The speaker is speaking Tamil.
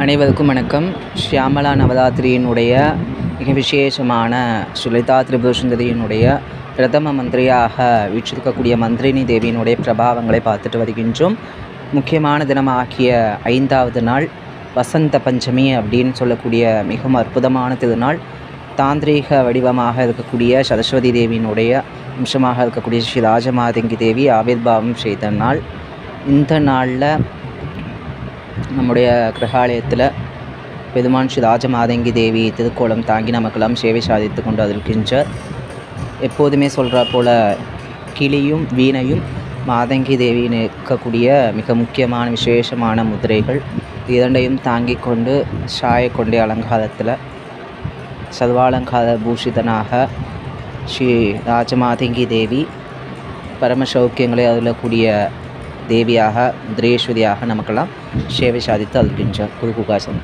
அனைவருக்கும் வணக்கம். ஷியாமளா நவராத்திரியினுடைய மிக விசேஷமான சுலலிதா திரிபுர சுந்தரியினுடைய பிரதம மந்திரியாக வீற்றிருக்கக்கூடிய மந்திரினி தேவியினுடைய பிரபாவங்களை பார்த்துட்டு வருகின்றோம். முக்கியமான தினமாகிய 5வது நாள் வசந்த பஞ்சமி அப்படின்னு சொல்லக்கூடிய மிகவும் அற்புதமான திருநாள். தாந்திரீக வடிவமாக இருக்கக்கூடிய சரஸ்வதி தேவியினுடைய அம்சமாக இருக்கக்கூடிய ஸ்ரீ ராஜமாதங்கி தேவி ஆவிர்பாவம் செய்த நாள். இந்த நாளில் நம்முடைய கிரகாலயத்தில் பெருமான் ஸ்ரீ ராஜமாதங்கி தேவி திருக்கோலம் தாங்கி நமக்கெல்லாம் சேவை சாதித்து கொண்டு இருக்கின்றார். எப்போதுமே சொல்கிற போல் கிளியும் வீணையும் மாதங்கி தேவி இருக்கக்கூடிய மிக முக்கியமான விசேஷமான முதிரைகள் இரண்டையும் தாங்கி கொண்டு சாயக்கொண்டே அலங்காரத்தில் சர்வாலங்கார பூஷிதனாக ஸ்ரீ ராஜமாதங்கி தேவி பரமசௌக்கியங்களை அருளக்கூடிய தேவியாக முதிரேஸ்வரியாக நமக்கெல்லாம் சேவை சாதித்து அருள்கின்றார். குரு குகாசம்.